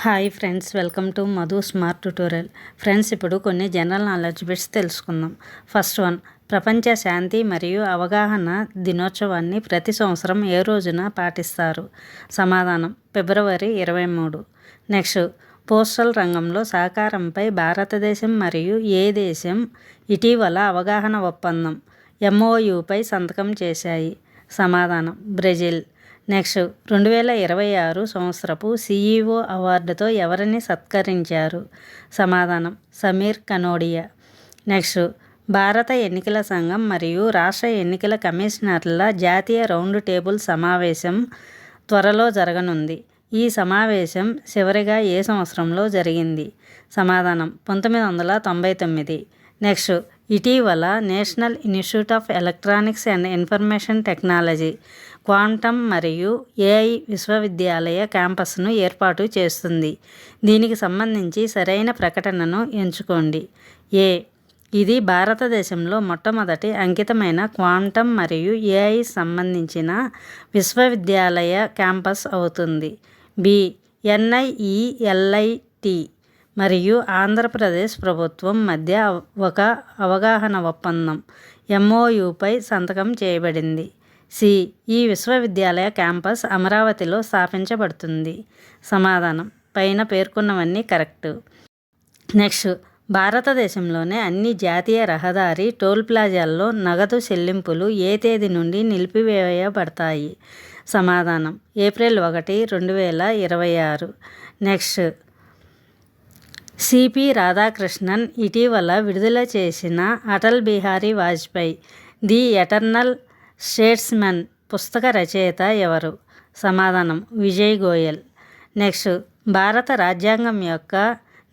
Hi friends, welcome to Madhu smart tutorial. Friends, ఇప్పుడు కొన్ని general knowledge bits తెలుసుకుందాం. First one, ప్రపంచ శాంతి మరియు అవగాహన దినోత్సవాన్ని ప్రతి సంవత్సరం ఏ రోజున పాటిస్తారు? సమాధానం, ఫిబ్రవరి 23. నెక్స్ట్, పోస్టల్ రంగంలో సహకారంపై భారతదేశం మరియు ఏ దేశం ఇటీవల అవగాహన ఒప్పందం MOUపై సంతకం చేశాయి? సమాధానం, బ్రెజిల్. నెక్స్ట్, 2026 సంవత్సరపు CEO అవార్డుతో ఎవరిని సత్కరించారు? సమాధానం, సమీర్ కనోడియా. నెక్స్ట్, భారత ఎన్నికల సంఘం మరియు రాష్ట్ర ఎన్నికల కమిషనర్ల జాతీయ రౌండ్ టేబుల్ సమావేశం త్వరలో జరగనుంది. ఈ సమావేశం చివరిగా ఏ సంవత్సరంలో జరిగింది? సమాధానం, 1999. నెక్స్ట్, ఇటీవల national institute of electronics and information technology quantum మరియు AI విశ్వవిద్యాలయ క్యాంపస్ను ఏర్పాటు చేస్తుంది. దీనికి సంబంధించి సరైన ప్రకటనను ఎంచుకోండి. ఏ, ఇది భారతదేశంలో మొట్టమొదటి అంకితమైన క్వాంటమ్ మరియు AI సంబంధించిన విశ్వవిద్యాలయ క్యాంపస్ అవుతుంది. బి, NIELIT మరియు ఆంధ్రప్రదేశ్ ప్రభుత్వం మధ్య ఒక అవగాహన ఒప్పందం MOUపై సంతకం చేయబడింది. సి, ఈ విశ్వవిద్యాలయ క్యాంపస్ అమరావతిలో స్థాపించబడుతుంది. సమాధానం, పైన పేర్కొన్నవన్నీ కరెక్ట్. నెక్స్ట్, భారతదేశంలోనే అన్ని జాతీయ రహదారి టోల్ ప్లాజాల్లో నగదు చెల్లింపులు ఏ తేదీ నుండి నిలిపివేయబడతాయి? సమాధానం, ఏప్రిల్ 1, 2026. నెక్స్ట్, సిపి రాధాకృష్ణన్ ఇటీవల విడుదల చేసిన Atal Bihari Vajpayee the eternal statesman పుస్తక రచయిత ఎవరు? సమాధానం, విజయ్ గోయల్. నెక్స్ట్, భారత రాజ్యాంగం యొక్క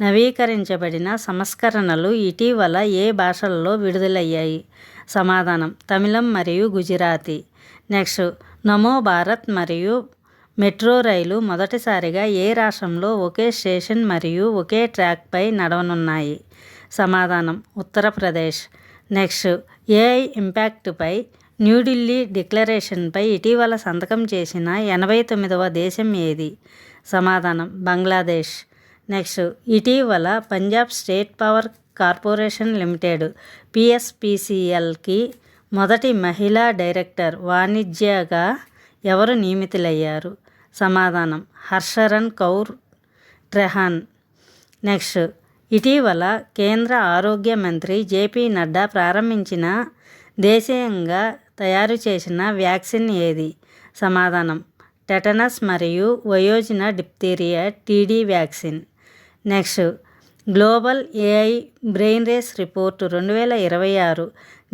నవీకరించబడిన సంస్కరణలు ఇటీవల ఏ భాషల్లో విడుదలయ్యాయి? సమాధానం, తమిళం మరియు గుజరాతీ. నెక్స్ట్, నమో భారత్ మరియు మెట్రో రైలు మొదటిసారిగా ఏ రాష్ట్రంలో ఒకే స్టేషన్ మరియు ఒకే ట్రాక్పై నడవనున్నాయి? సమాధానం, ఉత్తరప్రదేశ్. నెక్స్ట్, AI ఇంపాక్ట్పై న్యూఢిల్లీ డిక్లరేషన్పై ఇటీవల సంతకం చేసిన 89వ దేశం ఏది? సమాధానం, బంగ్లాదేశ్. నెక్స్ట్, ఇటీవల Punjab state power corporation limited PSPCLకి మొదటి మహిళా డైరెక్టర్ వాణిజ్యగా ఎవరు నియమితులయ్యారు? సమాధానం, హర్షరన్ కౌర్ ట్రెహాన్. నెక్స్ట్, ఇటీవల కేంద్ర ఆరోగ్య మంత్రి JP నడ్డా ప్రారంభించిన దేశీయంగా తయారు చేసిన వ్యాక్సిన్ ఏది? సమాధానం, టెటనస్ మరియు వయోజన diphtheria TD vaccine. Next, global AI brain race report 2026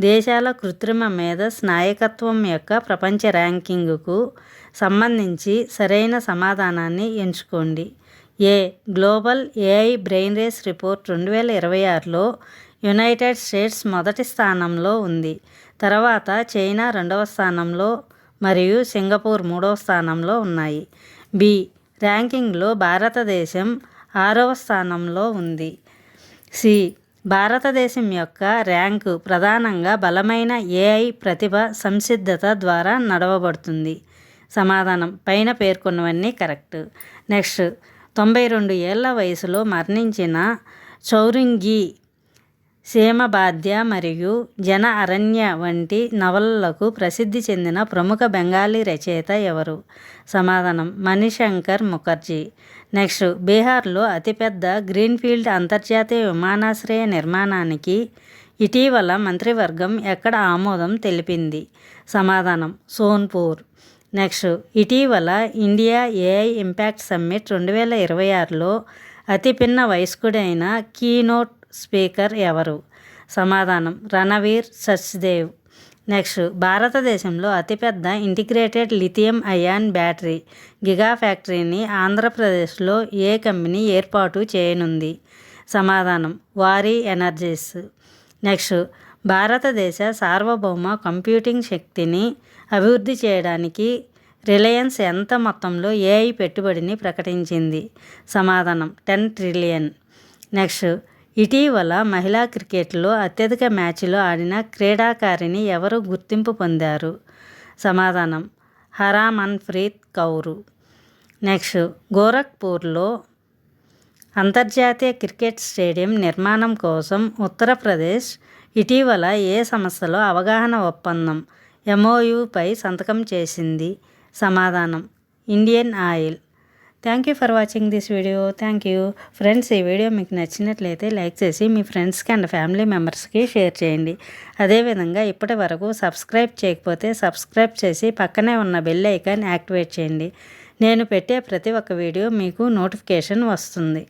దేశాల కృత్రిమ మేధస్ నాయకత్వం యొక్క ప్రపంచ ర్యాంకింగ్కు సంబంధించి సరైన సమాధానాన్ని ఎంచుకోండి. A, global AI brain race report 2026లో యునైటెడ్ స్టేట్స్ మొదటి స్థానంలో ఉంది. తర్వాత చైనా 2వ స్థానంలో మరియు సింగపూర్ 3వ స్థానంలో ఉన్నాయి. బి, ర్యాంకింగ్లో భారతదేశం 6వ స్థానంలో ఉంది. సి, భారతదేశం యొక్క ర్యాంకు ప్రధానంగా బలమైన AI ప్రతిభ సంసిద్ధత ద్వారా నడవబడుతుంది. సమాధానం, పైన పేర్కొన్నవన్నీ కరెక్ట్. నెక్స్ట్, 92 ఏళ్ల వయసులో మరణించిన చౌరింఘీ సేమబాద్య మరియు జన అరణ్య వంటి నవలలకు ప్రసిద్ధి చెందిన ప్రముఖ బెంగాలీ రచయిత ఎవరు? సమాధానం, మణిశంకర్ ముఖర్జీ. నెక్స్ట్, బీహార్లో అతిపెద్ద గ్రీన్ఫీల్డ్ అంతర్జాతీయ విమానాశ్రయ నిర్మాణానికి ఇటీవల మంత్రివర్గం ఎక్కడ ఆమోదం తెలిపింది? సమాధానం, సోన్పూర్. నెక్స్ట్, ఇటీవల ఇండియా AI ఇంపాక్ట్ సమ్మిట్ 2026లో అతి పిన్న వయస్కుడైన కీనోట్ స్పీకర్ ఎవరు? సమాధానం, రణవీర్ సచ్దేవ్. నెక్స్ట్, భారతదేశంలో అతిపెద్ద integrated lithium ion battery giga ఫ్యాక్టరీని ఆంధ్రప్రదేశ్లో ఏ కంపెనీ ఏర్పాటు చేయనుంది? సమాధానం, వారీ ఎనర్జీస్. నెక్స్ట్, భారతదేశ సార్వభౌమ కంప్యూటింగ్ శక్తిని అభివృద్ధి చేయడానికి రిలయన్స్ ఎంత మొత్తంలో AI పెట్టుబడిని ప్రకటించింది? సమాధానం, 10 ట్రిలియన్. నెక్స్ట్, ఇటీవల మహిళా క్రికెట్లో అత్యధిక మ్యాచ్లు ఆడిన క్రీడాకారిణి ఎవరు గుర్తింపు పొందారు? సమాధానం, హర్మన్ప్రీత్ కౌర్. నెక్స్ట్, గోరఖ్పూర్లో అంతర్జాతీయ క్రికెట్ స్టేడియం నిర్మాణం కోసం ఉత్తరప్రదేశ్ ఇటీవల ఏ సంస్థలో అవగాహన ఒప్పందం MOUపై సంతకం చేసింది? సమాధానం: Indian oil. Thank you for watching this video. Thank you friends. ఈ వీడియో మీకు నచ్చినట్లయితే లైక్ చేసి మీ ఫ్రెండ్స్కి అండ్ ఫ్యామిలీ మెంబర్స్కి షేర్ చేయండి. అదేవిధంగా ఇప్పటి వరకు సబ్స్క్రైబ్ చేయకపోతే సబ్స్క్రైబ్ చేసి పక్కనే ఉన్న బెల్ ఐకాన్ యాక్టివేట్ చేయండి. నేను పెట్టే ప్రతి ఒక్క వీడియో మీకు నోటిఫికేషన్ వస్తుంది.